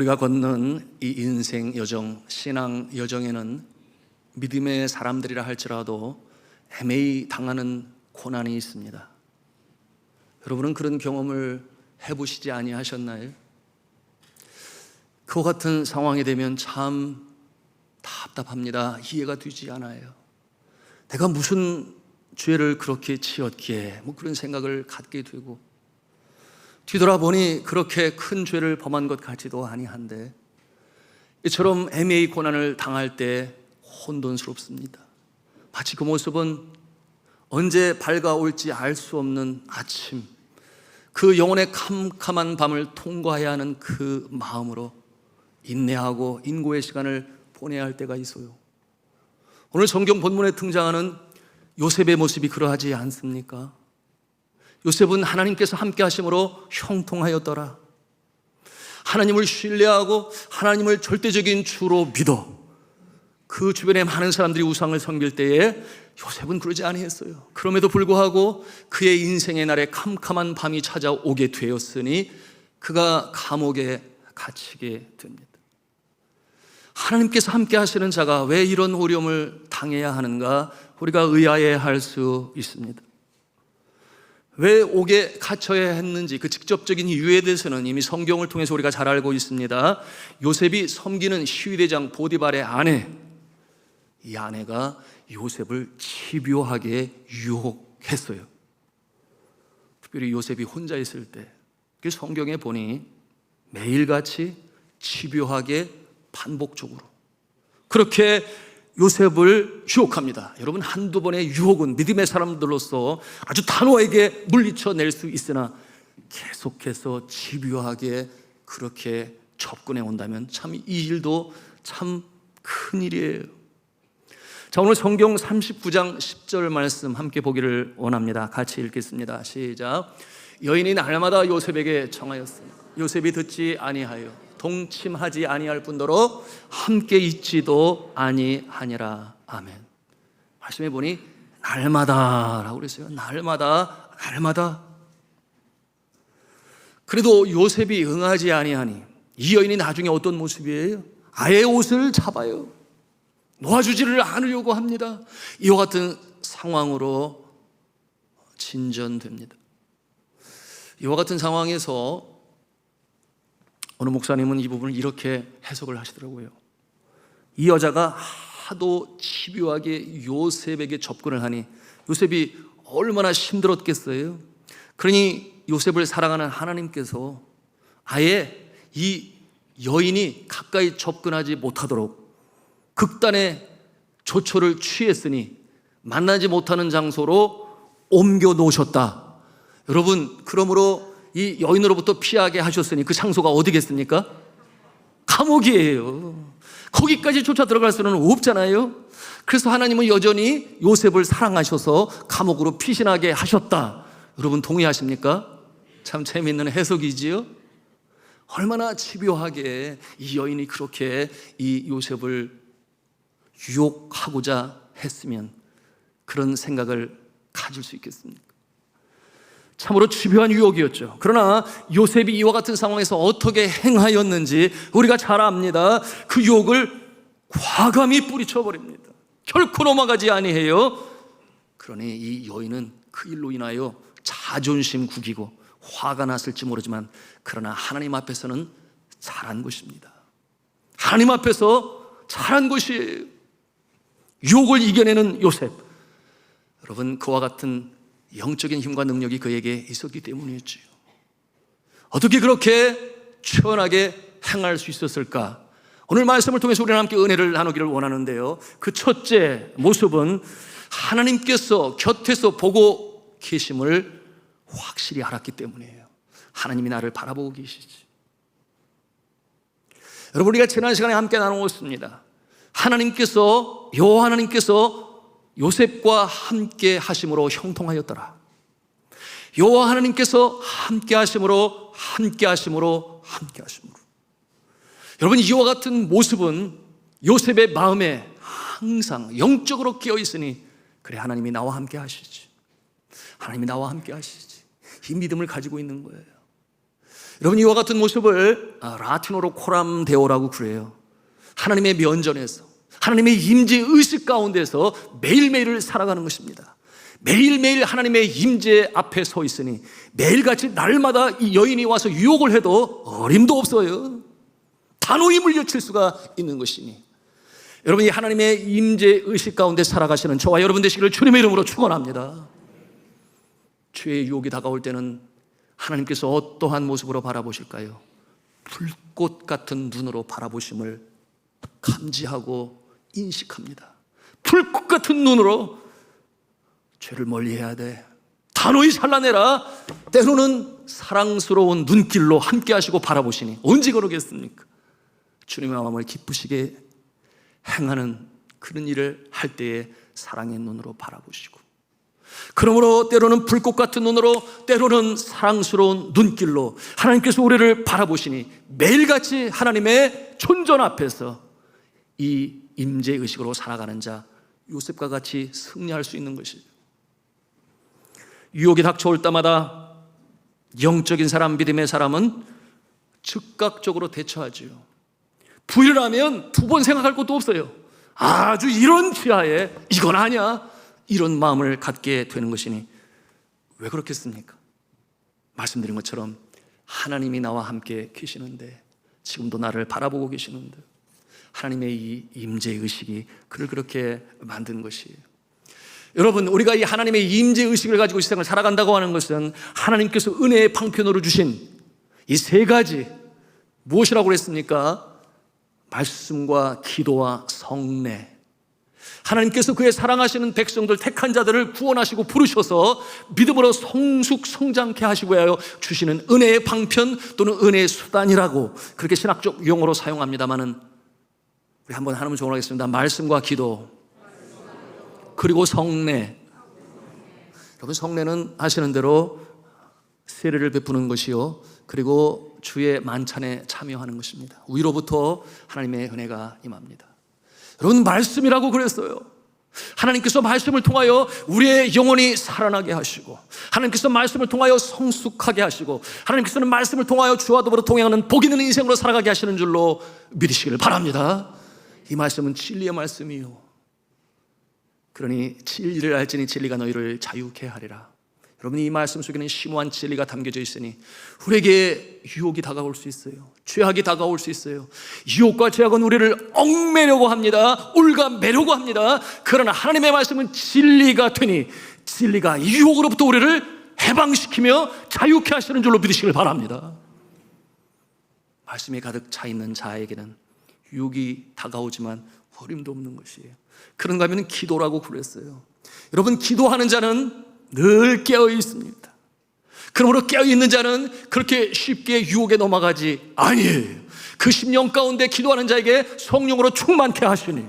우리가 걷는 이 인생 여정, 신앙 여정에는 믿음의 사람들이라 할지라도 헤매이 당하는 고난이 있습니다. 여러분은 그런 경험을 해보시지 아니하셨나요? 그와 같은 상황이 되면 참 답답합니다. 이해가 되지 않아요. 내가 무슨 죄를 그렇게 지었기에 그런 생각을 갖게 되고, 뒤돌아보니 그렇게 큰 죄를 범한 것 같지도 아니한데, 이처럼 애매히 고난을 당할 때 혼돈스럽습니다. 마치 그 모습은 언제 밝아올지 알 수 없는 아침, 그 영혼의 캄캄한 밤을 통과해야 하는 그 마음으로 인내하고 인고의 시간을 보내야 할 때가 있어요. 오늘 성경 본문에 등장하는 요셉의 모습이 그러하지 않습니까? 요셉은 하나님께서 함께 하심으로 형통하였더라. 하나님을 신뢰하고 하나님을 절대적인 주로 믿어 그 주변에 많은 사람들이 우상을 섬길 때에 요셉은 그러지 아니했어요. 그럼에도 불구하고 그의 인생의 날에 캄캄한 밤이 찾아오게 되었으니 그가 감옥에 갇히게 됩니다. 하나님께서 함께 하시는 자가 왜 이런 어려움을 당해야 하는가? 우리가 의아해할 수 있습니다. 왜 옥에 갇혀야 했는지 그 직접적인 이유에 대해서는 이미 성경을 통해서 우리가 잘 알고 있습니다. 요셉이 섬기는 시위대장 보디발의 아내, 이 아내가 요셉을 집요하게 유혹했어요. 특별히 요셉이 혼자 있을 때 성경에 보니 매일같이 집요하게 반복적으로 그렇게 요셉을 유혹합니다. 여러분, 한두 번의 유혹은 믿음의 사람들로서 아주 단호하게 물리쳐낼 수 있으나 계속해서 집요하게 그렇게 접근해 온다면 참 이 일도 참 큰일이에요. 자, 오늘 성경 39장 10절 말씀 함께 보기를 원합니다. 같이 읽겠습니다. 시작. 여인이 날마다 요셉에게 청하였으니 요셉이 듣지 아니하여 동침하지 아니할 뿐더러 함께 있지도 아니하니라. 아멘. 말씀해 보니 날마다라고 그랬어요. 날마다. 그래도 요셉이 응하지 아니하니 이 여인이 나중에 어떤 모습이에요? 아예 옷을 잡아요. 놓아주지를 않으려고 합니다. 이와 같은 상황으로 진전됩니다. 이와 같은 상황에서 어느 목사님은 이 부분을 이렇게 해석을 하시더라고요. 이 여자가 하도 집요하게 요셉에게 접근을 하니 요셉이 얼마나 힘들었겠어요. 그러니 요셉을 사랑하는 하나님께서 아예 이 여인이 가까이 접근하지 못하도록 극단의 조처를 취했으니 만나지 못하는 장소로 옮겨 놓으셨다. 여러분, 그러므로 이 여인으로부터 피하게 하셨으니 그 장소가 어디겠습니까? 감옥이에요. 거기까지 쫓아 들어갈 수는 없잖아요. 그래서 하나님은 여전히 요셉을 사랑하셔서 감옥으로 피신하게 하셨다. 여러분, 동의하십니까? 참 재미있는 해석이지요. 얼마나 집요하게 이 여인이 그렇게 이 요셉을 유혹하고자 했으면 그런 생각을 가질 수 있겠습니까? 참으로 집요한 유혹이었죠. 그러나 요셉이 이와 같은 상황에서 어떻게 행하였는지 우리가 잘 압니다. 그 유혹을 과감히 뿌리쳐 버립니다. 결코 넘어가지 아니해요. 그러니 이 여인은 그 일로 인하여 자존심 구기고 화가 났을지 모르지만 그러나 하나님 앞에서는 잘한 것입니다. 하나님 앞에서 잘한 것이에요. 유혹을 이겨내는 요셉. 여러분, 그와 같은 영적인 힘과 능력이 그에게 있었기 때문이었지요. 어떻게 그렇게 시원하게 행할 수 있었을까? 오늘 말씀을 통해서 우리는 함께 은혜를 나누기를 원하는데요, 그 첫째 모습은 하나님께서 곁에서 보고 계심을 확실히 알았기 때문이에요. 하나님이 나를 바라보고 계시지. 여러분, 우리가 지난 시간에 함께 나누었습니다. 여호와 하나님께서 요셉과 함께 하심으로 형통하였더라. 여호와 하나님께서 함께 하심으로. 여러분, 이와 같은 모습은 요셉의 마음에 항상 영적으로 끼어 있으니 그래, 하나님이 나와 함께 하시지. 이 믿음을 가지고 있는 거예요. 여러분, 이와 같은 모습을 라틴어로 코람 데오라고 그래요. 하나님의 면전에서, 하나님의 임재 의식 가운데서 매일매일을 살아가는 것입니다. 매일매일 하나님의 임재 앞에 서 있으니 매일같이 날마다 이 여인이 와서 유혹을 해도 어림도 없어요. 단호히 물리칠 수가 있는 것이니, 여러분이 하나님의 임재 의식 가운데 살아가시는 저와 여러분 되시기를 주님의 이름으로 축원합니다. 죄의 유혹이 다가올 때는 하나님께서 어떠한 모습으로 바라보실까요? 불꽃 같은 눈으로 바라보심을 감지하고 인식합니다. 불꽃 같은 눈으로 죄를 멀리해야 돼, 단호히 살라내라. 때로는 사랑스러운 눈길로 함께 하시고 바라보시니 언제 그러겠습니까? 주님의 마음을 기쁘시게 행하는 그런 일을 할 때에 사랑의 눈으로 바라보시고, 그러므로 때로는 불꽃 같은 눈으로, 때로는 사랑스러운 눈길로 하나님께서 우리를 바라보시니 매일같이 하나님의 존전 앞에서 이 임재의식으로 살아가는 자 요셉과 같이 승리할 수 있는 것이죠. 유혹이 닥쳐올 때마다 영적인 사람, 믿음의 사람은 즉각적으로 대처하지요. 부인을 하면 두 번 생각할 것도 없어요. 아주 이런 지하에 이건 아니야, 이런 마음을 갖게 되는 것이니, 왜 그렇겠습니까? 말씀드린 것처럼 하나님이 나와 함께 계시는데, 지금도 나를 바라보고 계시는데, 하나님의 이 임재의식이 그를 그렇게 만든 것이에요. 여러분, 우리가 이 하나님의 임재의식을 가지고 이 세상을 살아간다고 하는 것은 하나님께서 은혜의 방편으로 주신 이 세 가지, 무엇이라고 그랬습니까? 말씀과 기도와 성례. 하나님께서 그의 사랑하시는 백성들, 택한 자들을 구원하시고 부르셔서 믿음으로 성숙성장케 하시고 하여 주시는 은혜의 방편 또는 은혜의 수단이라고 그렇게 신학적 용어로 사용합니다마는, 우리 한번 하나님 정언하겠습니다. 말씀과 기도, 그리고 성례. 여러분, 성례는 아시는 대로 세례를 베푸는 것이요, 그리고 주의 만찬에 참여하는 것입니다. 위로부터 하나님의 은혜가 임합니다. 여러분, 말씀이라고 그랬어요. 하나님께서 말씀을 통하여 우리의 영혼이 살아나게 하시고, 하나님께서 말씀을 통하여 성숙하게 하시고, 하나님께서는 말씀을 통하여 주와 더불어 동행하는 복 있는 인생으로 살아가게 하시는 줄로 믿으시기를 바랍니다. 이 말씀은 진리의 말씀이요, 그러니 진리를 알지니 진리가 너희를 자유케 하리라. 여러분, 이 말씀 속에는 심오한 진리가 담겨져 있으니 우리에게 유혹이 다가올 수 있어요. 죄악이 다가올 수 있어요. 유혹과 죄악은 우리를 얽매려고 합니다. 올가매려고 합니다. 그러나 하나님의 말씀은 진리가 되니, 진리가 유혹으로부터 우리를 해방시키며 자유케 하시는 줄로 믿으시길 바랍니다. 말씀이 가득 차 있는 자에게는 유혹이 다가오지만 어림도 없는 것이에요. 그런가 하면 기도라고 그랬어요. 여러분, 기도하는 자는 늘 깨어 있습니다. 그러므로 깨어 있는 자는 그렇게 쉽게 유혹에 넘어가지 아니에요. 그 심령 가운데 기도하는 자에게 성령으로 충만케 하시니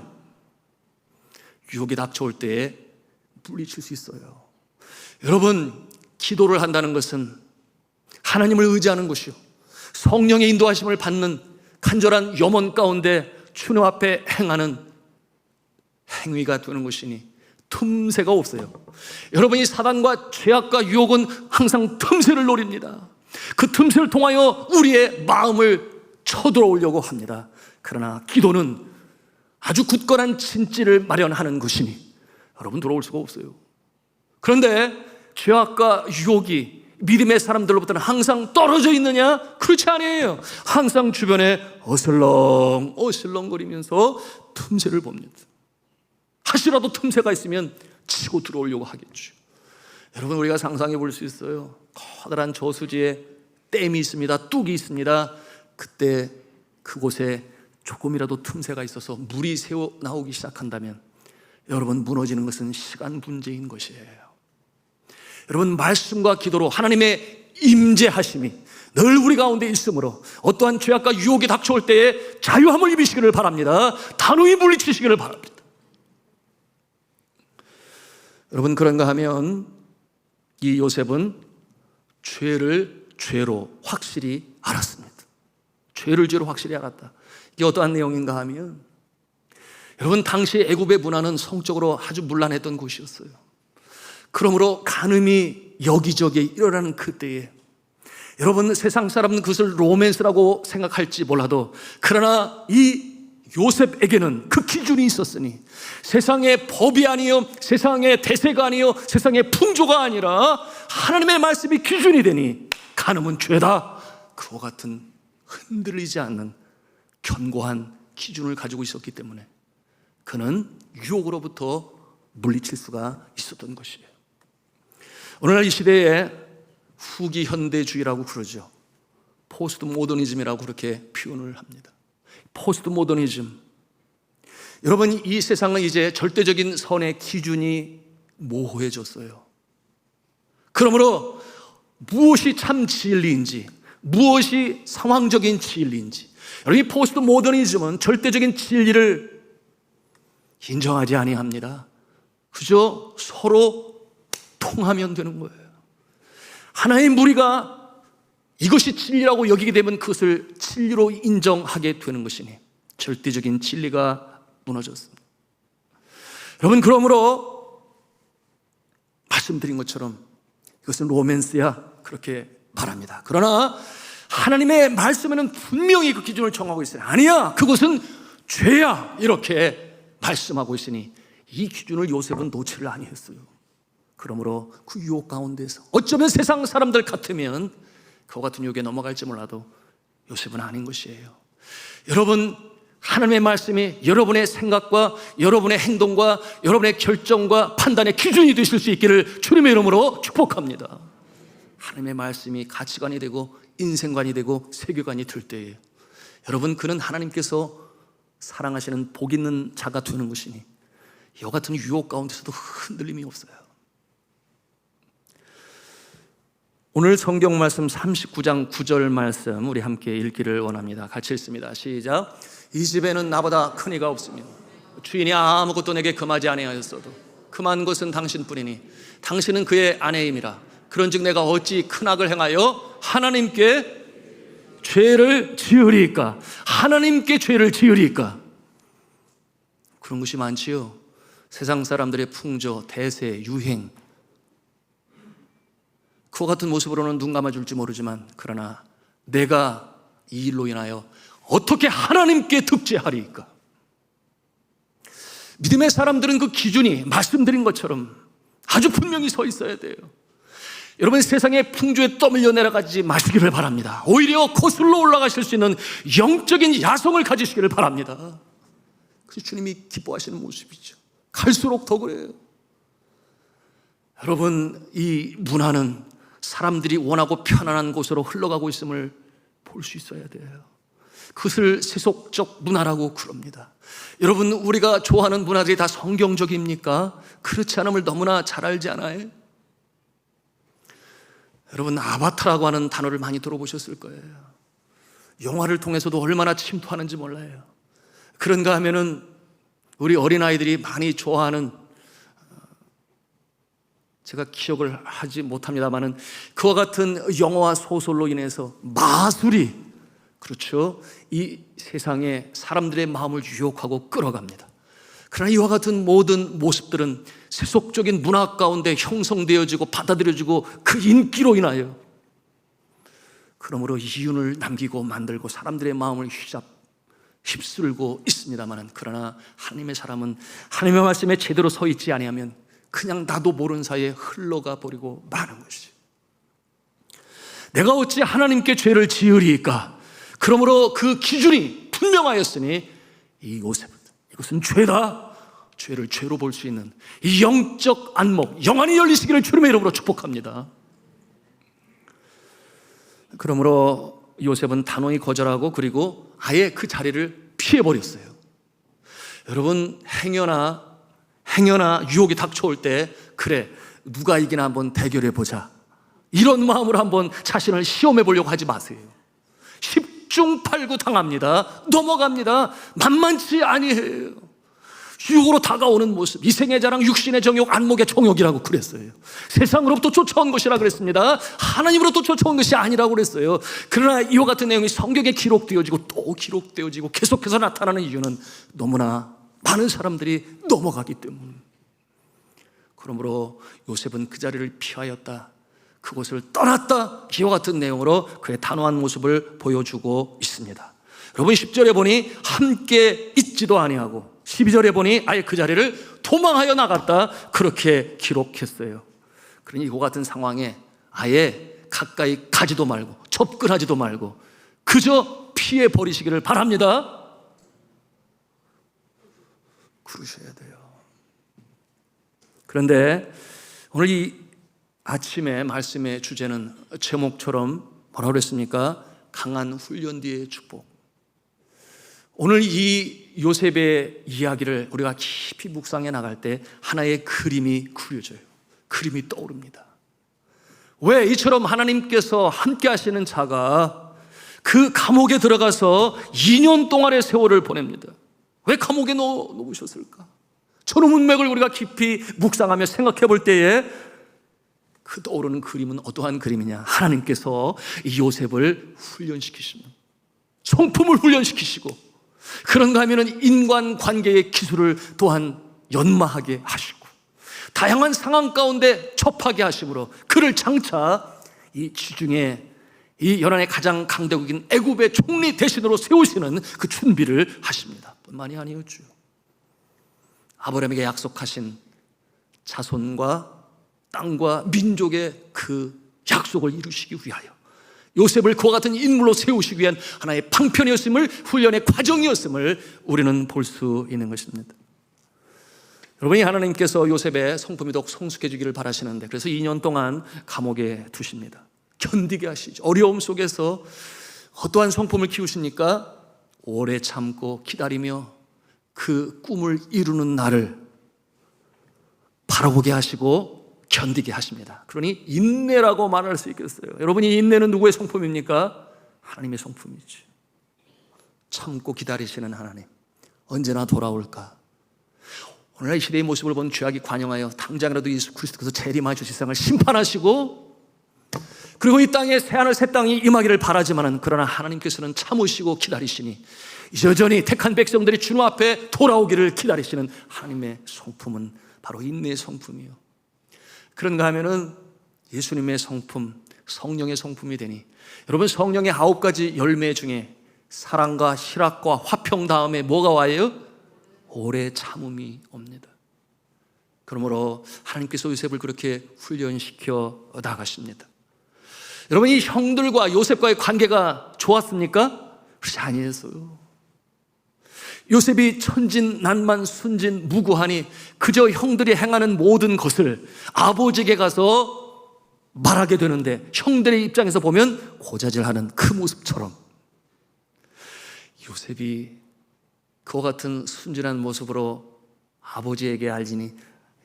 유혹이 닥쳐올 때에 물리칠 수 있어요. 여러분, 기도를 한다는 것은 하나님을 의지하는 것이요, 성령의 인도하심을 받는 간절한 염원 가운데 주님 앞에 행하는 행위가 되는 것이니 틈새가 없어요. 여러분이 사단과 죄악과 유혹은 항상 틈새를 노립니다. 그 틈새를 통하여 우리의 마음을 쳐들어오려고 합니다. 그러나 기도는 아주 굳건한 진지를 마련하는 것이니 여러분 들어올 수가 없어요. 그런데 죄악과 유혹이 믿음의 사람들로부터는 항상 떨어져 있느냐? 그렇지 아니에요. 항상 주변에 어슬렁거리면서 틈새를 봅니다. 하시라도 틈새가 있으면 치고 들어오려고 하겠죠. 여러분, 우리가 상상해 볼 수 있어요. 커다란 저수지에 댐이 있습니다. 뚝이 있습니다. 그때 그곳에 조금이라도 틈새가 있어서 물이 새어 나오기 시작한다면 여러분, 무너지는 것은 시간 문제인 것이에요. 여러분, 말씀과 기도로 하나님의 임재하심이 늘 우리 가운데 있으므로 어떠한 죄악과 유혹이 닥쳐올 때에 자유함을 입으시기를 바랍니다. 단호히 물리치시기를 바랍니다. 여러분, 그런가 하면 이 요셉은 죄를 죄로 확실히 알았습니다. 죄를 죄로 확실히 알았다. 이게 어떠한 내용인가 하면, 여러분, 당시 애굽의 문화는 성적으로 아주 문란했던 곳이었어요. 그러므로 간음이 여기저기 일어나는 그때에 여러분, 세상 사람은 그것을 로맨스라고 생각할지 몰라도, 그러나 이 요셉에게는 그 기준이 있었으니, 세상의 법이 아니요, 세상의 대세가 아니요, 세상의 풍조가 아니라 하나님의 말씀이 기준이 되니 간음은 죄다. 그와 같은 흔들리지 않는 견고한 기준을 가지고 있었기 때문에 그는 유혹으로부터 물리칠 수가 있었던 것이에요. 오늘날 이 시대에 후기 현대주의라고 그러죠. 포스트 모더니즘이라고 그렇게 표현을 합니다. 포스트 모더니즘. 여러분, 이 세상은 이제 절대적인 선의 기준이 모호해졌어요. 그러므로 무엇이 참 진리인지, 무엇이 상황적인 진리인지, 여러분, 이 포스트 모더니즘은 절대적인 진리를 인정하지 아니합니다. 그저 서로 통하면 되는 거예요. 하나의 무리가 이것이 진리라고 여기게 되면 그것을 진리로 인정하게 되는 것이니 절대적인 진리가 무너졌습니다. 여러분, 그러므로 말씀드린 것처럼 이것은 로맨스야, 그렇게 말합니다. 그러나 하나님의 말씀에는 분명히 그 기준을 정하고 있어요. 아니야, 그것은 죄야, 이렇게 말씀하고 있으니 이 기준을 요셉은 놓지를 아니했어요. 그러므로 그 유혹 가운데서 어쩌면 세상 사람들 같으면 그와 같은 유혹에 넘어갈지 몰라도 요셉은 아닌 것이에요. 여러분, 하나님의 말씀이 여러분의 생각과 여러분의 행동과 여러분의 결정과 판단의 기준이 되실 수 있기를 주님의 이름으로 축복합니다. 하나님의 말씀이 가치관이 되고 인생관이 되고 세계관이 될 때에 여러분, 그는 하나님께서 사랑하시는 복 있는 자가 되는 것이니 이와 같은 유혹 가운데서도 흔들림이 없어요. 오늘 성경 말씀 39장 9절 말씀 우리 함께 읽기를 원합니다. 같이 읽습니다. 시작. 이 집에는 나보다 큰 이가 없으며 주인이 아무것도 내게 금하지 아니하였어도 금한 것은 당신뿐이니 당신은 그의 아내임이라. 그런즉 내가 어찌 큰 악을 행하여 하나님께 죄를 지으리까? 하나님께 죄를 지으리까? 그런 것이 많지요. 세상 사람들의 풍조, 대세, 유행, 그와 같은 모습으로는 눈 감아줄지 모르지만 그러나 내가 이 일로 인하여 어떻게 하나님께 득죄하리까? 믿음의 사람들은 그 기준이 말씀드린 것처럼 아주 분명히 서 있어야 돼요. 여러분, 세상의 풍조에 떠밀려 내려가지 마시기를 바랍니다. 오히려 거슬러 올라가실 수 있는 영적인 야성을 가지시기를 바랍니다. 그래서 주님이 기뻐하시는 모습이죠. 갈수록 더 그래요. 여러분, 이 문화는 사람들이 원하고 편안한 곳으로 흘러가고 있음을 볼 수 있어야 돼요. 그것을 세속적 문화라고 그럽니다. 여러분, 우리가 좋아하는 문화들이 다 성경적입니까? 그렇지 않음을 너무나 잘 알지 않아요? 여러분, 아바타라고 하는 단어를 많이 들어보셨을 거예요. 영화를 통해서도 얼마나 침투하는지 몰라요. 그런가 하면은 우리 어린아이들이 많이 좋아하는, 제가 기억을 하지 못합니다만은 그와 같은 영화와 소설로 인해서 마술이, 그렇죠, 이 세상에 사람들의 마음을 유혹하고 끌어갑니다. 그러나 이와 같은 모든 모습들은 세속적인 문화 가운데 형성되어지고 받아들여지고 그 인기로 인하여 그러므로 이윤을 남기고 만들고 사람들의 마음을 휩쓸고 있습니다만, 그러나 하나님의 사람은 하나님의 말씀에 제대로 서 있지 아니하면 그냥 나도 모르는 사이에 흘러가 버리고 마는 것이. 내가 어찌 하나님께 죄를 지으리까? 그러므로 그 기준이 분명하였으니 이 요셉은 이것은 죄다, 죄를 죄로 볼 수 있는 이 영적 안목, 영안이 열리시기를 주님의 이름으로 축복합니다. 그러므로 요셉은 단호히 거절하고 그리고 아예 그 자리를 피해버렸어요. 여러분, 행여나 유혹이 닥쳐올 때 그래, 누가 이기나 한번 대결해보자, 이런 마음으로 한번 자신을 시험해 보려고 하지 마세요. 십중팔구 당합니다. 넘어갑니다. 만만치 아니해요. 유혹으로 다가오는 모습, 이생의 자랑, 육신의 정욕, 안목의 정욕이라고 그랬어요. 세상으로부터 쫓아온 것이라 그랬습니다. 하나님으로부터 쫓아온 것이 아니라고 그랬어요. 그러나 이와 같은 내용이 성경에 기록되어지고 또 기록되어지고 계속해서 나타나는 이유는 너무나 많은 사람들이 넘어가기 때문. 그러므로 요셉은 그 자리를 피하였다. 그곳을 떠났다. 이와 같은 내용으로 그의 단호한 모습을 보여주고 있습니다. 여러분 10절에 보니 함께 있지도 아니하고 12절에 보니 아예 그 자리를 도망하여 나갔다. 그렇게 기록했어요. 그러니 이와 같은 상황에 아예 가까이 가지도 말고 접근하지도 말고 그저 피해 버리시기를 바랍니다. 그러셔야 돼요. 그런데 오늘 이 아침에 말씀의 주제는 제목처럼 뭐라고 그랬습니까? 강한 훈련 뒤의 축복. 오늘 이 요셉의 이야기를 우리가 깊이 묵상해 나갈 때 하나의 그림이 그려져요. 그림이 떠오릅니다. 왜 이처럼 하나님께서 함께 하시는 자가 그 감옥에 들어가서 2년 동안의 세월을 보냅니다. 왜 감옥에 놓으셨을까? 저런 문맥을 우리가 깊이 묵상하며 생각해 볼 때에 그 떠오르는 그림은 어떠한 그림이냐? 하나님께서 이 요셉을 훈련시키시는, 성품을 훈련시키시고, 그런가 하면은 인간관계의 기술을 또한 연마하게 하시고, 다양한 상황 가운데 접하게 하심으로 그를 장차 이 지중해 이 연안의 가장 강대국인 애굽의 총리 대신으로 세우시는 그 준비를 하십니다. 뿐만이 아니었죠. 아브라함에게 약속하신 자손과 땅과 민족의 그 약속을 이루시기 위하여 요셉을 그와 같은 인물로 세우시기 위한 하나의 방편이었음을, 훈련의 과정이었음을 우리는 볼 수 있는 것입니다. 여러분이 하나님께서 요셉의 성품이 더욱 성숙해지기를 바라시는데, 그래서 2년 동안 감옥에 두십니다. 견디게 하시죠. 어려움 속에서 어떠한 성품을 키우십니까? 오래 참고 기다리며 그 꿈을 이루는 날을 바라보게 하시고 견디게 하십니다. 그러니 인내라고 말할 수 있겠어요. 여러분이 인내는 누구의 성품입니까? 하나님의 성품이죠. 참고 기다리시는 하나님, 언제나 돌아올까? 오늘날 이 시대의 모습을 본 죄악이 관영하여 당장이라도 예수 그리스도께서 재림하셔 세상을 심판하시고, 그리고 이 땅에 새하늘 새 땅이 임하기를 바라지만은, 그러나 하나님께서는 참으시고 기다리시니 여전히 택한 백성들이 주님 앞에 돌아오기를 기다리시는 하나님의 성품은 바로 인내의 성품이요. 그런가 하면은 예수님의 성품, 성령의 성품이 되니, 여러분 성령의 9가지 열매 중에 사랑과 희락과 화평 다음에 뭐가 와요? 오래 참음이 옵니다. 그러므로 하나님께서 요셉을 그렇게 훈련시켜 나가십니다. 여러분 이 형들과 요셉과의 관계가 좋았습니까? 그렇지 아니었어요. 요셉이 천진난만 순진무구하니 그저 형들이 행하는 모든 것을 아버지에게 가서 말하게 되는데, 형들의 입장에서 보면 고자질하는 그 모습처럼 요셉이 그와 같은 순진한 모습으로 아버지에게 알지니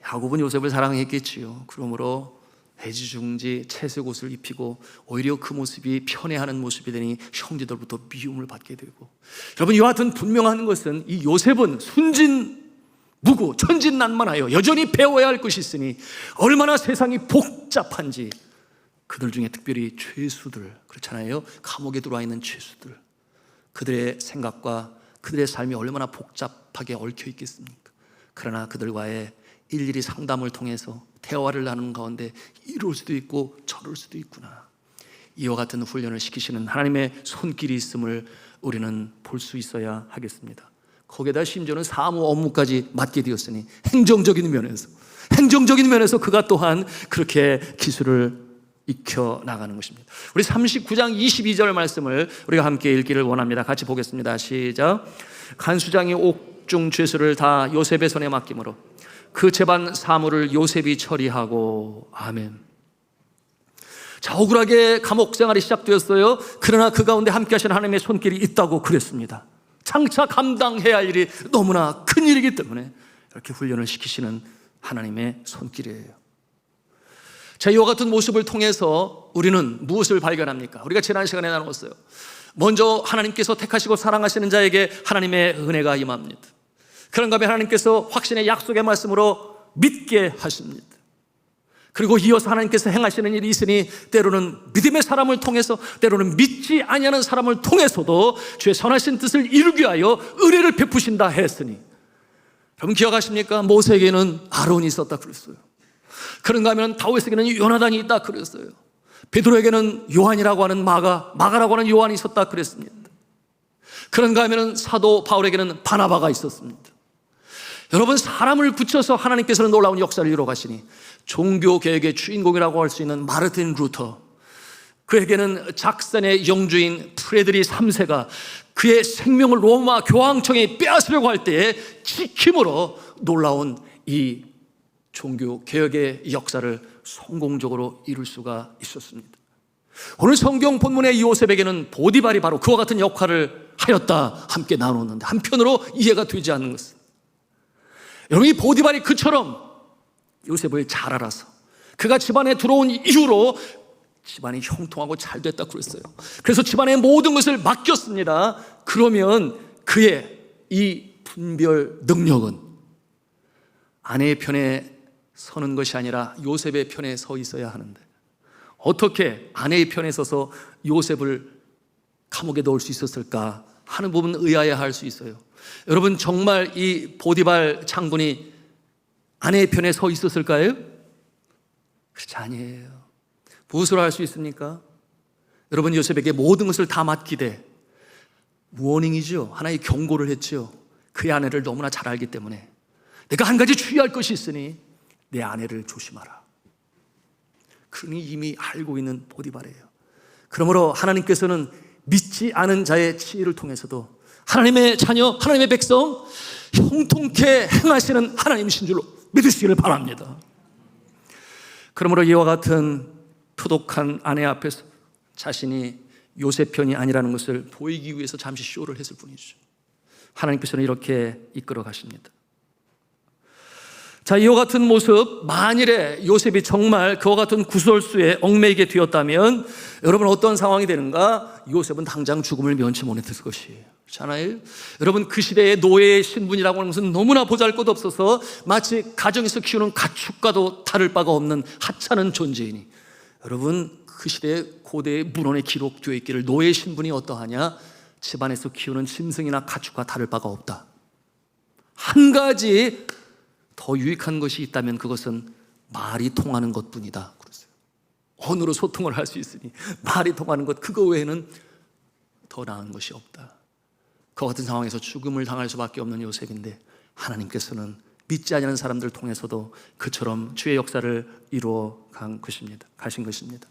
야곱은 요셉을 사랑했겠지요. 그러므로 애지중지 채색 옷을 입히고 오히려 그 모습이 편애하는 모습이 되니 형제들부터 미움을 받게 되고, 여러분 이와 같은 분명한 것은 이 요셉은 순진무구 천진난만하여 여전히 배워야 할 것이 있으니 얼마나 세상이 복잡한지, 그들 중에 특별히 죄수들, 그렇잖아요. 감옥에 들어와 있는 죄수들, 그들의 생각과 그들의 삶이 얼마나 복잡하게 얽혀 있겠습니까? 그러나 그들과의 일일이 상담을 통해서 대화를 나누는 가운데 이럴 수도 있고 저럴 수도 있구나, 이와 같은 훈련을 시키시는 하나님의 손길이 있음을 우리는 볼 수 있어야 하겠습니다. 거기에다 심지어는 사무 업무까지 맡게 되었으니 행정적인 면에서 그가 또한 그렇게 기술을 익혀 나가는 것입니다. 우리 39장 22절 말씀을 우리가 함께 읽기를 원합니다. 같이 보겠습니다. 시작. 간수장이 옥중 죄수를 다 요셉의 손에 맡김으로 그 재반 사물을 요셉이 처리하고. 아멘. 자, 억울하게 감옥 생활이 시작되었어요. 그러나 그 가운데 함께 하시는 하나님의 손길이 있다고 그랬습니다. 장차 감당해야 할 일이 너무나 큰 일이기 때문에 이렇게 훈련을 시키시는 하나님의 손길이에요. 자, 이와 같은 모습을 통해서 우리는 무엇을 발견합니까? 우리가 지난 시간에 나눴어요. 먼저 하나님께서 택하시고 사랑하시는 자에게 하나님의 은혜가 임합니다. 그런가 하면 하나님께서 확신의 약속의 말씀으로 믿게 하십니다. 그리고 이어서 하나님께서 행하시는 일이 있으니 때로는 믿음의 사람을 통해서, 때로는 믿지 아니하는 사람을 통해서도 주의 선하신 뜻을 이루기 위하여 은혜를 베푸신다 했으니, 여러분 기억하십니까? 모세에게는 아론이 있었다 그랬어요. 그런가 하면 다윗에게는 요나단이 있다 그랬어요. 베드로에게는 요한이라고 하는 마가라고 하는 요한이 있었다 그랬습니다. 그런가 하면 사도 바울에게는 바나바가 있었습니다. 여러분, 사람을 붙여서 하나님께서는 놀라운 역사를 이루어 가시니 종교개혁의 주인공이라고 할 수 있는 마르틴 루터, 그에게는 작산의 영주인 프레드리 3세가 그의 생명을 로마 교황청이 빼앗으려고 할 때에 지킴으로 놀라운 이 종교개혁의 역사를 성공적으로 이룰 수가 있었습니다. 오늘 성경 본문의 요셉에게는 보디발이 바로 그와 같은 역할을 하였다 함께 나누었는데, 한편으로 이해가 되지 않는 것은, 여러분, 이 보디발이 그처럼 요셉을 잘 알아서 그가 집안에 들어온 이후로 집안이 형통하고 잘 됐다 그랬어요. 그래서 집안의 모든 것을 맡겼습니다. 그러면 그의 이 분별 능력은 아내의 편에 서는 것이 아니라 요셉의 편에 서 있어야 하는데, 어떻게 아내의 편에 서서 요셉을 감옥에 넣을 수 있었을까 하는 부분은 의아해할 수 있어요. 여러분, 정말 이 보디발 장군이 아내의 편에 서 있었을까요? 그렇지 아니에요. 무엇으로 할 수 있습니까? 여러분, 요셉에게 모든 것을 다 맡기되 워닝이죠. 하나의 경고를 했죠. 그의 아내를 너무나 잘 알기 때문에 내가 한 가지 주의할 것이 있으니 내 아내를 조심하라. 그러니 이미 알고 있는 보디발이에요. 그러므로 하나님께서는 믿지 않은 자의 치의를 통해서도 하나님의 자녀, 하나님의 백성 형통케 행하시는 하나님이신 줄로 믿으시기를 바랍니다. 그러므로 이와 같은 토독한 아내 앞에서 자신이 요셉 편이 아니라는 것을 보이기 위해서 잠시 쇼를 했을 뿐이죠. 하나님께서는 이렇게 이끌어 가십니다. 자, 이와 같은 모습, 만일에 요셉이 정말 그와 같은 구설수에 얽매이게 되었다면 여러분, 어떤 상황이 되는가? 요셉은 당장 죽음을 면치 못했을 것이에요. 그렇잖아요? 여러분, 그 시대의 노예의 신분이라고 하는 것은 너무나 보잘것없어서 마치 가정에서 키우는 가축과도 다를 바가 없는 하찮은 존재이니, 여러분, 그 시대의 고대의 문헌에 기록되어 있기를 노예의 신분이 어떠하냐? 집안에서 키우는 짐승이나 가축과 다를 바가 없다. 한 가지 더 유익한 것이 있다면 그것은 말이 통하는 것뿐이다 그랬어요. 언어로 소통을 할 수 있으니 말이 통하는 것, 그거 외에는 더 나은 것이 없다. 그와 같은 상황에서 죽음을 당할 수밖에 없는 요셉인데, 하나님께서는 믿지 않는 사람들을 통해서도 그처럼 주의 역사를 이루어 가신 것입니다.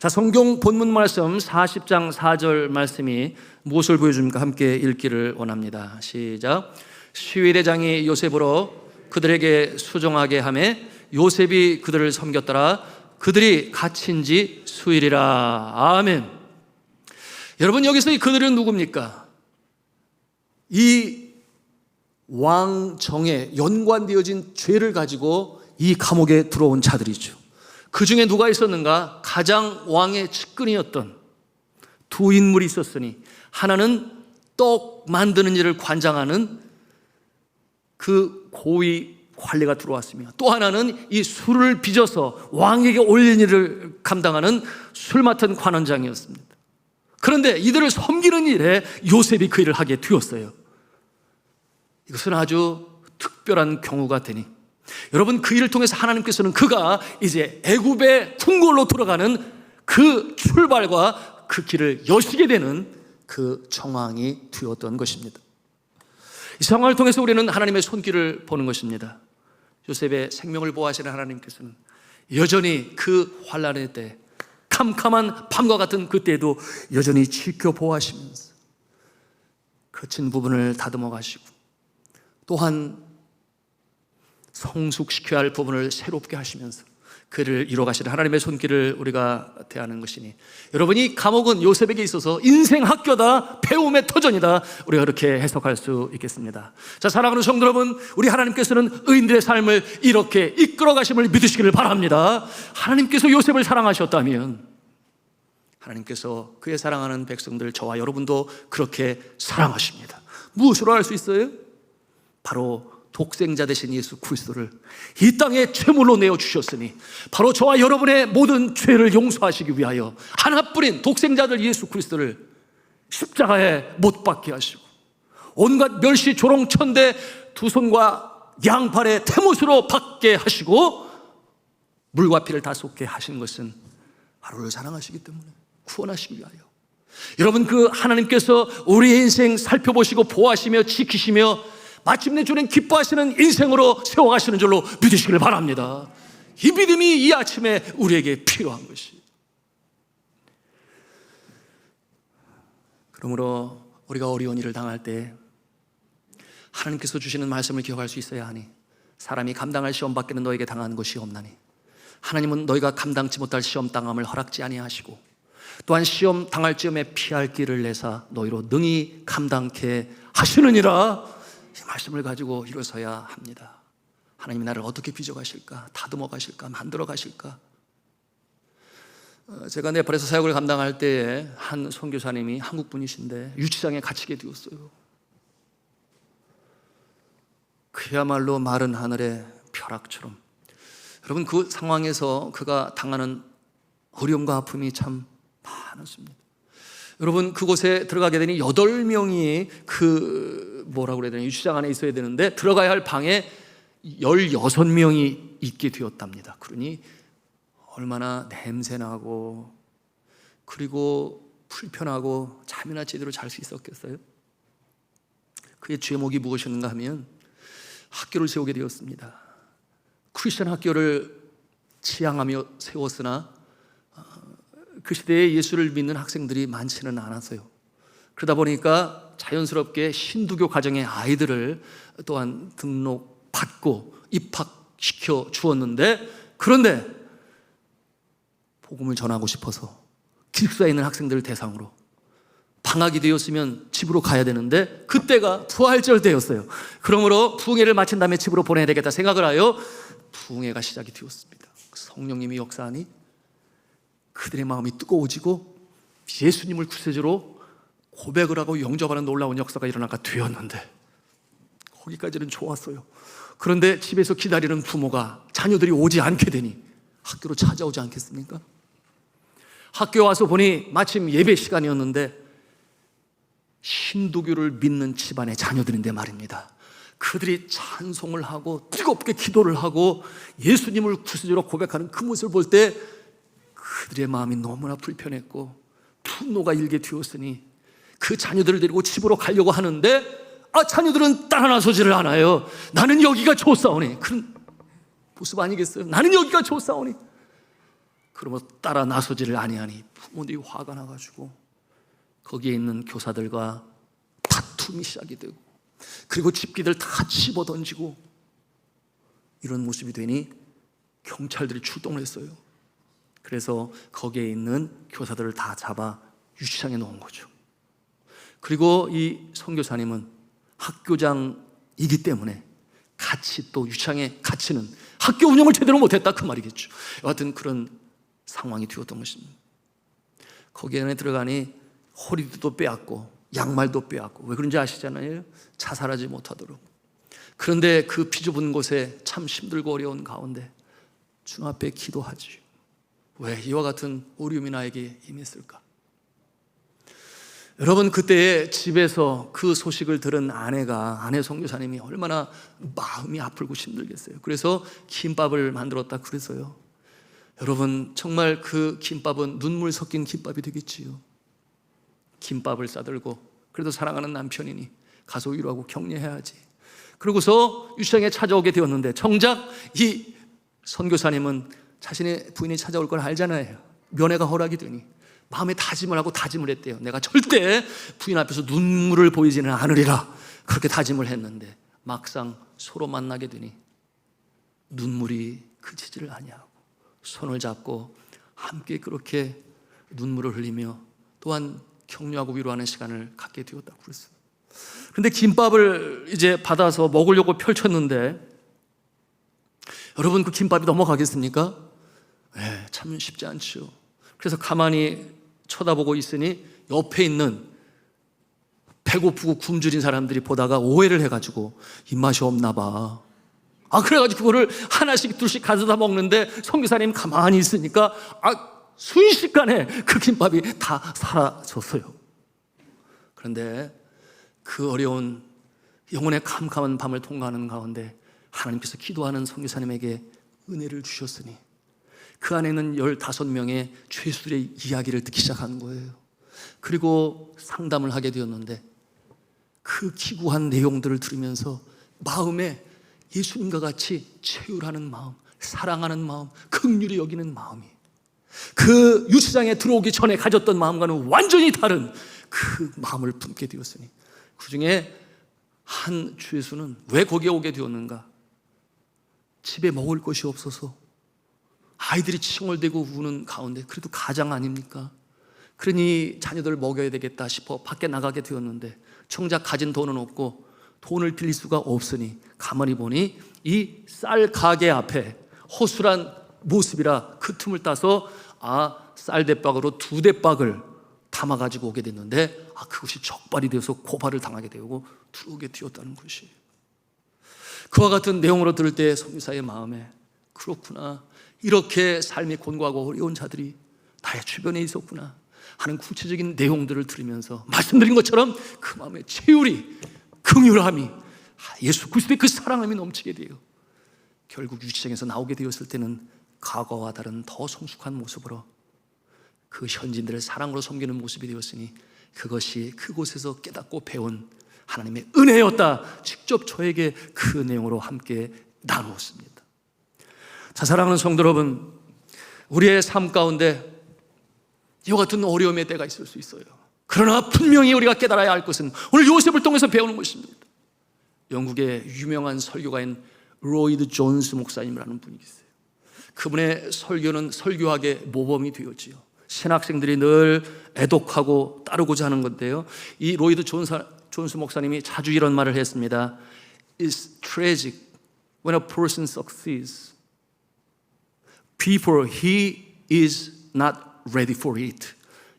자, 성경 본문 말씀 40장 4절 말씀이 무엇을 보여줍니까? 함께 읽기를 원합니다. 시작. 시위대장이 요셉으로 그들에게 수종하게 하매 요셉이 그들을 섬겼더라. 그들이 갇힌 지 수일이라. 아멘. 여러분, 여기서 이 그들은 누굽니까? 이 왕정에 연관되어진 죄를 가지고 이 감옥에 들어온 자들이죠. 그 중에 누가 있었는가? 가장 왕의 측근이었던 두 인물이 있었으니, 하나는 떡 만드는 일을 관장하는 그 고위 관리가 들어왔으며, 또 하나는 이 술을 빚어서 왕에게 올린 일을 감당하는 술 맡은 관원장이었습니다. 그런데 이들을 섬기는 일에 요셉이 그 일을 하게 되었어요. 이것은 아주 특별한 경우가 되니, 여러분, 그 일을 통해서 하나님께서는 그가 이제 애굽의 궁궐로 들어가는 그 출발과 그 길을 여시게 되는 그 정황이 되었던 것입니다. 이 상황을 통해서 우리는 하나님의 손길을 보는 것입니다. 요셉의 생명을 보호하시는 하나님께서는 여전히 그 환난의 때, 캄캄한 밤과 같은 그때에도 여전히 지켜보호하시면서 거친 부분을 다듬어 가시고, 또한 성숙시켜야 할 부분을 새롭게 하시면서 그를 이뤄가시는 하나님의 손길을 우리가 대하는 것이니, 여러분, 이 감옥은 요셉에게 있어서 인생 학교다, 배움의 터전이다, 우리가 그렇게 해석할 수 있겠습니다. 자, 사랑하는 성도 여러분, 우리 하나님께서는 의인들의 삶을 이렇게 이끌어 가심을 믿으시기를 바랍니다. 하나님께서 요셉을 사랑하셨다면 하나님께서 그의 사랑하는 백성들, 저와 여러분도 그렇게 사랑하십니다. 무엇으로 할 수 있어요? 바로 독생자 되신 예수 그리스도를 이 땅에 제물로 내어주셨으니, 바로 저와 여러분의 모든 죄를 용서하시기 위하여 하나뿐인 독생자들 예수 그리스도를 십자가에 못 박게 하시고, 온갖 멸시 조롱천대 두 손과 양팔에 태못으로 박게 하시고 물과 피를 다 쏟게 하신 것은 하루를 사랑하시기 때문에 구원하시기 위하여. 여러분, 그 하나님께서 우리의 인생 살펴보시고 보호하시며 지키시며 마침내 주님 기뻐하시는 인생으로 세워가시는 줄로 믿으시기를 바랍니다. 이 믿음이 이 아침에 우리에게 필요한 것이. 그러므로 우리가 어려운 일을 당할 때 하나님께서 주시는 말씀을 기억할 수 있어야 하니, 사람이 감당할 시험 밖에는 너에게 당하는 것이 없나니 하나님은 너희가 감당치 못할 시험 당함을 허락지 아니하시고 또한 시험 당할 즈음에 피할 길을 내사 너희로 능히 감당케 하시느니라. 이 말씀을 가지고 일어서야 합니다. 하나님이 나를 어떻게 빚어가실까, 다듬어 가실까, 만들어 가실까. 제가 네팔에서 사역을 감당할 때에 한 선교사님이 한국 분이신데 유치장에 갇히게 되었어요. 그야말로 마른 하늘의 벼락처럼. 여러분, 그 상황에서 그가 당하는 어려움과 아픔이 참 많았습니다. 여러분, 그곳에 들어가게 되니 8명이 뭐라고 그래야 되나, 유치장 안에 있어야 되는데 들어가야 할 방에 16명이 있게 되었답니다. 그러니 얼마나 냄새나고 그리고 불편하고 잠이나 제대로 잘 수 있었겠어요? 그의 죄목이 무엇이었는가 하면 학교를 세우게 되었습니다. 크리스천 학교를 지향하며 세웠으나 그 시대에 예수를 믿는 학생들이 많지는 않았어요. 그러다 보니까 자연스럽게 신두교 가정의 아이들을 또한 등록받고 입학시켜 주었는데, 그런데 복음을 전하고 싶어서 기숙사에 있는 학생들을 대상으로 방학이 되었으면 집으로 가야 되는데 그때가 부활절 때였어요. 그러므로 부흥회를 마친 다음에 집으로 보내야 되겠다 생각을 하여 부흥회가 시작이 되었습니다. 성령님이 역사하니 그들의 마음이 뜨거워지고 예수님을 구세주로 고백을 하고 영접하는 놀라운 역사가 일어나가 되었는데, 거기까지는 좋았어요. 그런데 집에서 기다리는 부모가 자녀들이 오지 않게 되니 학교로 찾아오지 않겠습니까? 학교에 와서 보니 마침 예배 시간이었는데 신두교를 믿는 집안의 자녀들인데 말입니다. 그들이 찬송을 하고 뜨겁게 기도를 하고 예수님을 구세주로 고백하는 그 모습을 볼 때 그들의 마음이 너무나 불편했고 분노가 일게 되었으니 그 자녀들을 데리고 집으로 가려고 하는데 자녀들은 따라 나서지를 않아요. 나는 여기가 좋사오니. 그런 모습 아니겠어요? 나는 여기가 좋사오니. 그러면 따라 나서지를 아니하니 부모들이 화가 나가지고 거기에 있는 교사들과 다툼이 시작이 되고, 그리고 집기들 다 집어던지고, 이런 모습이 되니 경찰들이 출동을 했어요. 그래서 거기에 있는 교사들을 다 잡아 유치장에 놓은 거죠. 그리고 이 선교사님은 학교장이기 때문에 같이 또 유치장에 갇히는, 학교 운영을 제대로 못했다 그 말이겠죠. 여하튼 그런 상황이 되었던 것입니다. 거기 안에 들어가니 허리도 빼앗고 양말도 빼앗고, 왜 그런지 아시잖아요? 자살하지 못하도록. 그런데 그 비좁은 곳에 참 힘들고 어려운 가운데 주 앞에 기도하지. 왜 이와 같은 어려움이 나에게 임했을까? 여러분, 그때 집에서 그 소식을 들은 아내 선교사님이 얼마나 마음이 아프고 힘들겠어요. 그래서 김밥을 만들었다 그랬어요. 여러분, 정말 그 김밥은 눈물 섞인 김밥이 되겠지요. 김밥을 싸들고, 그래도 사랑하는 남편이니 가서 위로하고 격려해야지. 그러고서 유치장에 찾아오게 되었는데, 정작 이 선교사님은 자신의 부인이 찾아올 걸 알잖아요. 면회가 허락이 되니 마음에 다짐을 하고 다짐을 했대요. 내가 절대 부인 앞에서 눈물을 보이지는 않으리라, 그렇게 다짐을 했는데 막상 서로 만나게 되니 눈물이 그치지를 아니하고 손을 잡고 함께 그렇게 눈물을 흘리며 또한 격려하고 위로하는 시간을 갖게 되었다고 그랬어요. 그런데 김밥을 이제 받아서 먹으려고 펼쳤는데, 여러분, 그 김밥이 넘어가겠습니까? 네, 참 쉽지 않죠. 그래서 가만히 쳐다보고 있으니 옆에 있는 배고프고 굶주린 사람들이 보다가 오해를 해가지고 입맛이 없나 봐. 그래가지고 그거를 하나씩 둘씩 가져다 먹는데 선교사님 가만히 있으니까 순식간에 그 김밥이 다 사라졌어요. 그런데 그 어려운 영혼의 캄캄한 밤을 통과하는 가운데 하나님께서 기도하는 선교사님에게 은혜를 주셨으니 그 안에는 15명의 죄수들의 이야기를 듣기 시작한 거예요. 그리고 상담을 하게 되었는데 그 기구한 내용들을 들으면서 마음에 예수님과 같이 채울하는 마음, 사랑하는 마음, 긍휼히 여기는 마음이 그 유치장에 들어오기 전에 가졌던 마음과는 완전히 다른 그 마음을 품게 되었으니, 그 중에 한 죄수는 왜 거기에 오게 되었는가? 집에 먹을 것이 없어서 아이들이 칭얼대고 우는 가운데 그래도 가장 아닙니까? 그러니 자녀들을 먹여야 되겠다 싶어 밖에 나가게 되었는데 정작 가진 돈은 없고 돈을 빌릴 수가 없으니 가만히 보니 이 쌀 가게 앞에 허술한 모습이라 그 틈을 따서 쌀대박으로 2대박을 담아가지고 오게 됐는데 그것이 적발이 되어서 고발을 당하게 되고 들어오게 되었다는 것이, 그와 같은 내용으로 들을 때 선교사의 마음에 그렇구나, 이렇게 삶이 곤고하고 어려운 자들이 나의 주변에 있었구나 하는 구체적인 내용들을 들으면서 말씀드린 것처럼 그 마음에 채울이, 긍휼함이, 예수 그리스도의 그 사랑함이 넘치게 돼요. 결국 유치장에서 나오게 되었을 때는 과거와 다른 더 성숙한 모습으로 그 현지인들을 사랑으로 섬기는 모습이 되었으니 그것이 그곳에서 깨닫고 배운 하나님의 은혜였다. 직접 저에게 그 내용으로 함께 나누었습니다. 자, 사랑하는 성도 여러분, 우리의 삶 가운데 이와 같은 어려움의 때가 있을 수 있어요. 그러나 분명히 우리가 깨달아야 할 것은 오늘 요셉을 통해서 배우는 것입니다. 영국의 유명한 설교가인 로이드 존스 목사님이라는 분이 있어요. 그분의 설교는 설교학의 모범이 되었지요. 신학생들이 늘 애독하고 따르고자 하는 건데요, 이 로이드 존스 목사님이 자주 이런 말을 했습니다. It's tragic when a person succeeds before he is not ready for it.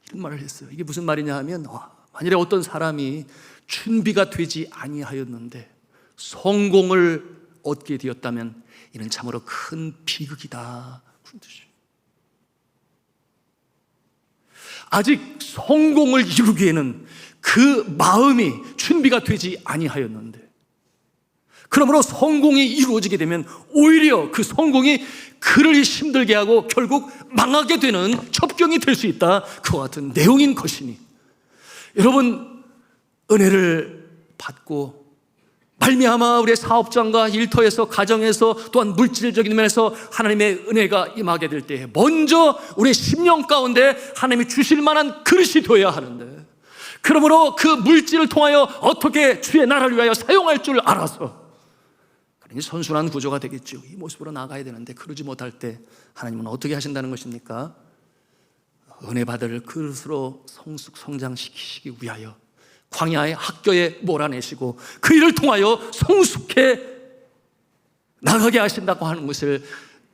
이런 말을 했어요. 이게 무슨 말이냐 하면, 만일에 어떤 사람이 준비가 되지 아니하였는데 성공을 얻게 되었다면 이는 참으로 큰 비극이다, 그런 뜻이에요. 아직 성공을 이루기에는 그 마음이 준비가 되지 아니하였는데, 그러므로 성공이 이루어지게 되면 오히려 그 성공이 그를 힘들게 하고 결국 망하게 되는 첩경이 될 수 있다, 그와 같은 내용인 것이니, 여러분, 은혜를 받고 말미암아 우리의 사업장과 일터에서, 가정에서, 또한 물질적인 면에서 하나님의 은혜가 임하게 될 때 먼저 우리의 심령 가운데 하나님이 주실 만한 그릇이 되어야 하는데, 그러므로 그 물질을 통하여 어떻게 주의 나라를 위하여 사용할 줄 알아서 그러니 선순환 구조가 되겠죠. 이 모습으로 나가야 되는데 그러지 못할 때 하나님은 어떻게 하신다는 것입니까? 은혜 받을 그릇으로 성장시키시기 위하여 광야의 학교에 몰아내시고 그 일을 통하여 성숙해 나가게 하신다고 하는 것을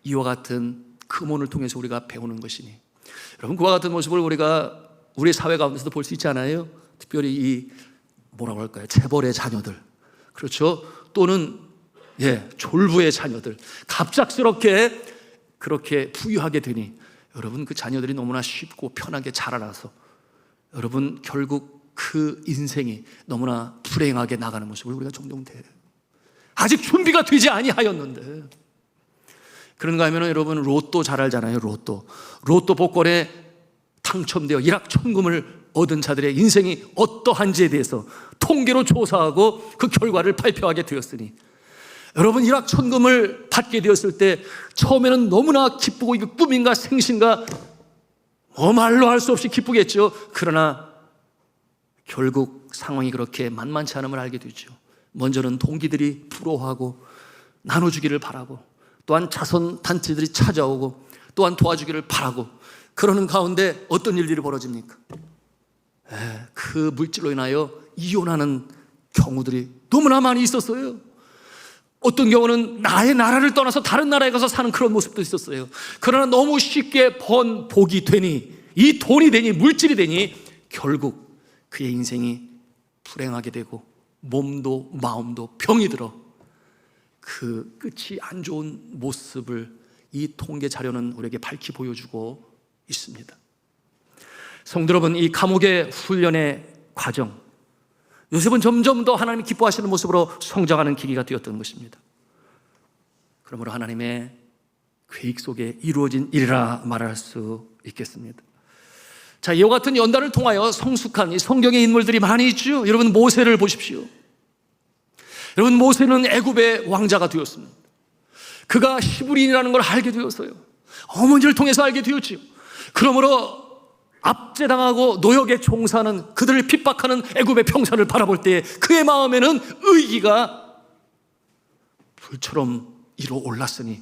이와 같은 금원을 통해서 우리가 배우는 것이니, 여러분, 그와 같은 모습을 우리가 우리 사회 가운데서도 볼 수 있잖아요. 특별히 이 뭐라고 할까요? 재벌의 자녀들, 그렇죠? 또는 졸부의 자녀들, 갑작스럽게 그렇게 부유하게 되니 여러분, 그 자녀들이 너무나 쉽고 편하게 자라나서 여러분 결국 그 인생이 너무나 불행하게 나가는 모습을 우리가 종종 봐요. 아직 준비가 되지 아니하였는데. 그런가 하면 여러분, 로또 잘 알잖아요. 로또 복권에 당첨되어 일확천금을 얻은 자들의 인생이 어떠한지에 대해서 통계로 조사하고 그 결과를 발표하게 되었으니, 여러분, 일확천금을 받게 되었을 때 처음에는 너무나 기쁘고 이거 꿈인가 생신가 말로 할 수 없이 기쁘겠죠. 그러나 결국 상황이 그렇게 만만치 않음을 알게 되죠. 먼저는 동기들이 부러워하고 나눠주기를 바라고, 또한 자선 단체들이 찾아오고 또한 도와주기를 바라고, 그러는 가운데 어떤 일들이 벌어집니까? 그 물질로 인하여 이혼하는 경우들이 너무나 많이 있었어요. 어떤 경우는 나의 나라를 떠나서 다른 나라에 가서 사는 그런 모습도 있었어요. 그러나 너무 쉽게 번 복이 되니, 이 돈이 되니, 물질이 되니 결국 그의 인생이 불행하게 되고 몸도 마음도 병이 들어 그 끝이 안 좋은 모습을 이 통계 자료는 우리에게 밝히 보여주고 있습니다. 성도 여러분, 이 감옥의 훈련의 과정, 요셉은 점점 더 하나님이 기뻐하시는 모습으로 성장하는 계기가 되었던 것입니다. 그러므로 하나님의 계획 속에 이루어진 일이라 말할 수 있겠습니다. 자, 이와 같은 연단을 통하여 성숙한 이 성경의 인물들이 많이 있죠. 여러분, 모세를 보십시오. 여러분, 모세는 애굽의 왕자가 되었습니다. 그가 히브리인이라는 걸 알게 되었어요. 어머니를 통해서 알게 되었지요. 그러므로 압제당하고 노역에 종사하는 그들을 핍박하는 애굽의 병사를 바라볼 때 그의 마음에는 의기가 불처럼 일어 올랐으니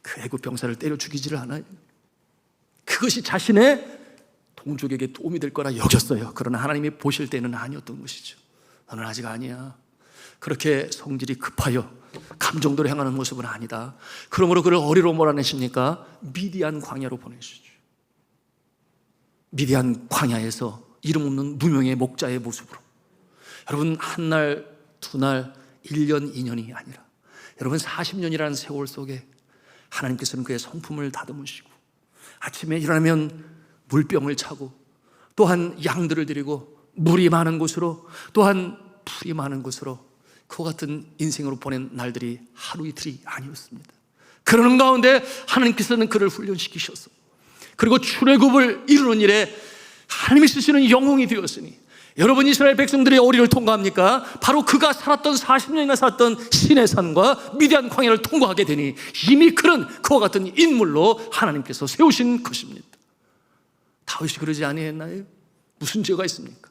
그 애굽 병사를 때려 죽이지를 않아요. 그것이 자신의 동족에게 도움이 될 거라 여겼어요. 그러나 하나님이 보실 때는 아니었던 것이죠. 너는 아직 아니야. 그렇게 성질이 급하여 감정대로 행하는 모습은 아니다. 그러므로 그를 어디로 몰아내십니까? 미디안 광야로 보내시죠. 미디안 광야에서 이름 없는 무명의 목자의 모습으로. 여러분, 한 날, 두 날, 1년, 2년이 아니라 여러분 40년이라는 세월 속에 하나님께서는 그의 성품을 다듬으시고 아침에 일어나면 물병을 차고 또한 양들을 데리고 물이 많은 곳으로 또한 풀이 많은 곳으로 그와 같은 인생으로 보낸 날들이 하루 이틀이 아니었습니다. 그러는 가운데 하나님께서는 그를 훈련시키셨어. 그리고 출애굽을 이루는 일에 하나님이 쓰시는 영웅이 되었으니 여러분, 이스라엘 백성들이 어디를 통과합니까? 바로 그가 살았던 40년이나 살았던 시내산과 미디안 광야를 통과하게 되니 이미 그는 그와 같은 인물로 하나님께서 세우신 것입니다. 다윗이 그러지 아니했나요? 무슨 죄가 있습니까?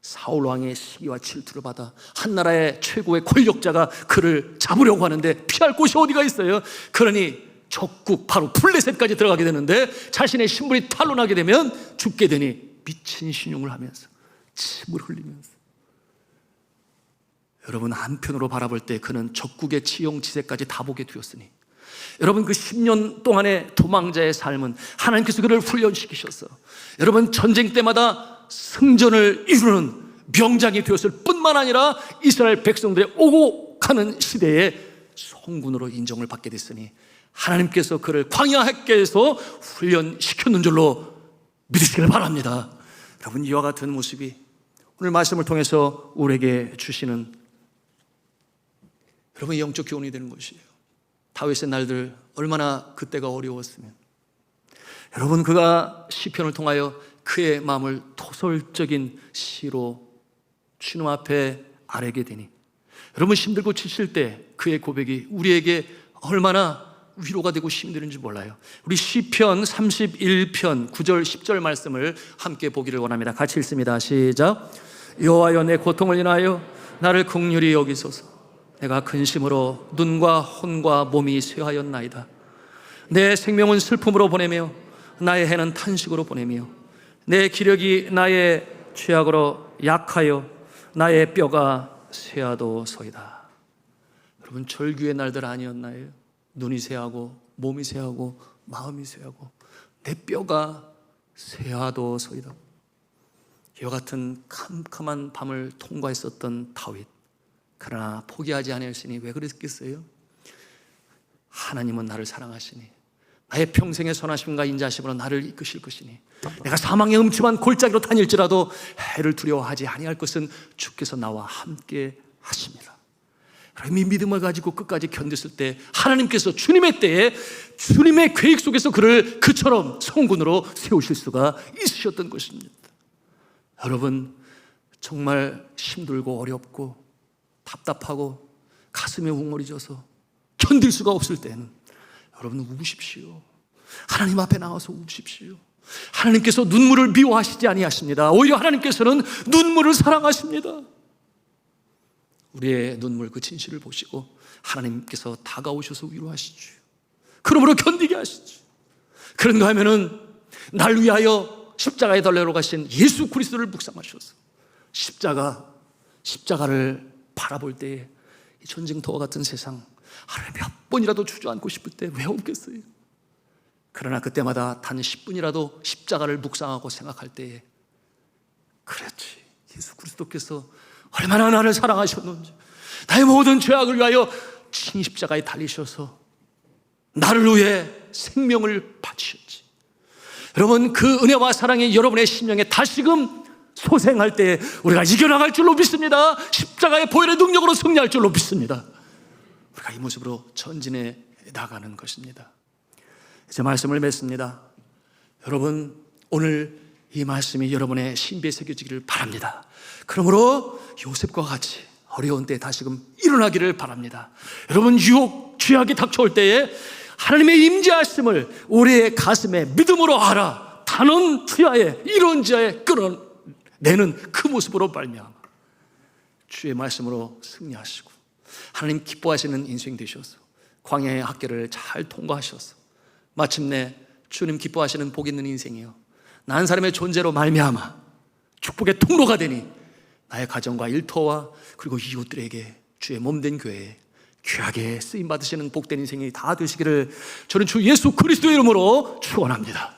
사울 왕의 시기와 질투를 받아 한 나라의 최고의 권력자가 그를 잡으려고 하는데 피할 곳이 어디가 있어요? 그러니 적국 바로 블레셋까지 들어가게 되는데 자신의 신분이 탄로나게 되면 죽게 되니 미친 신용을 하면서 침을 흘리면서 여러분, 한편으로 바라볼 때 그는 적국의 치용지세까지 다 보게 되었으니 여러분, 그 10년 동안의 도망자의 삶은 하나님께서 그를 훈련시키셔서 여러분, 전쟁 때마다 승전을 이루는 명장이 되었을 뿐만 아니라 이스라엘 백성들의 오고 가는 시대에 성군으로 인정을 받게 됐으니 하나님께서 그를 광야학계에서 훈련시켰는 줄로 믿으시길 바랍니다. 여러분, 이와 같은 모습이 오늘 말씀을 통해서 우리에게 주시는 여러분 영적 교훈이 되는 것이에요. 다윗의 날들 얼마나 그때가 어려웠으면 여러분, 그가 시편을 통하여 그의 마음을 토설적인 시로 주님 앞에 아뢰게 되니 여러분, 힘들고 지칠 때 그의 고백이 우리에게 얼마나 위로가 되고 힘이 되는지 몰라요. 우리 시편 31편 9절 10절 말씀을 함께 보기를 원합니다. 같이 읽습니다. 시작. 여호와여, 내 고통을 인하여 나를 긍휼히 여기소서. 내가 근심으로 눈과 혼과 몸이 쇠하였나이다. 내 생명은 슬픔으로 보내며 나의 해는 탄식으로 보내며 내 기력이 나의 죄악으로 약하여 나의 뼈가 쇠하도소이다. 여러분, 절규의 날들 아니었나요? 눈이 쇠하고 몸이 쇠하고 마음이 쇠하고 내 뼈가 쇠하도소이다. 이와 같은 캄캄한 밤을 통과했었던 다윗, 그러나 포기하지 아니하시니 왜 그랬겠어요? 하나님은 나를 사랑하시니 나의 평생의 선하심과 인자하심으로 나를 이끄실 것이니 내가 사망의 음침한 골짜기로 다닐지라도 해를 두려워하지 아니할 것은 주께서 나와 함께 하십니다. 이 믿음을 가지고 끝까지 견뎠을 때 하나님께서 주님의 때에 주님의 계획 속에서 그를 그처럼 성군으로 세우실 수가 있으셨던 것입니다. 여러분, 정말 힘들고 어렵고 답답하고 가슴에 웅얼이져서 견딜 수가 없을 때는 여러분 우십시오. 하나님 앞에 나와서 우십시오. 하나님께서 눈물을 미워하시지 아니하십니다. 오히려 하나님께서는 눈물을 사랑하십니다. 우리의 눈물 그 진실을 보시고 하나님께서 다가오셔서 위로하시죠. 그러므로 견디게 하시죠. 그런가 하면은 날 위하여 십자가에 달려 가신 예수 그리스도를 묵상하셔서 십자가를 바라볼 때에 이 전쟁터와 같은 세상 하루에 몇 번이라도 주저앉고 싶을 때 왜 없겠어요? 그러나 그때마다 단 10분이라도 십자가를 묵상하고 생각할 때에 그렇지, 예수 그리스도께서 얼마나 나를 사랑하셨는지, 나의 모든 죄악을 위하여 친히 십자가에 달리셔서 나를 위해 생명을 바치셨지. 여러분, 그 은혜와 사랑이 여러분의 심령에 다시금 소생할 때 우리가 이겨나갈 줄로 믿습니다. 십자가의 보혈의 능력으로 승리할 줄로 믿습니다. 우리가 이 모습으로 전진해 나가는 것입니다. 이제 말씀을 맺습니다. 여러분, 오늘 이 말씀이 여러분의 신비에 새겨지기를 바랍니다. 그러므로 요셉과 같이 어려운 때 다시금 일어나기를 바랍니다. 여러분, 유혹, 죄악이 닥쳐올 때에 하나님의 임재하심을 우리의 가슴에 믿음으로 알아 단언 투야에 이런 자에 끌어내는 그 모습으로 발명하며 주의 말씀으로 승리하시고 하나님 기뻐하시는 인생 되셔서 광야의 학계를 잘 통과하셔서 마침내 주님 기뻐하시는 복 있는 인생이요, 난 사람의 존재로 말미암아 축복의 통로가 되니 나의 가정과 일터와 그리고 이웃들에게 주의 몸된 교회에 귀하게 쓰임 받으시는 복된 인생이 다 되시기를 저는 주 예수 그리스도의 이름으로 축원합니다.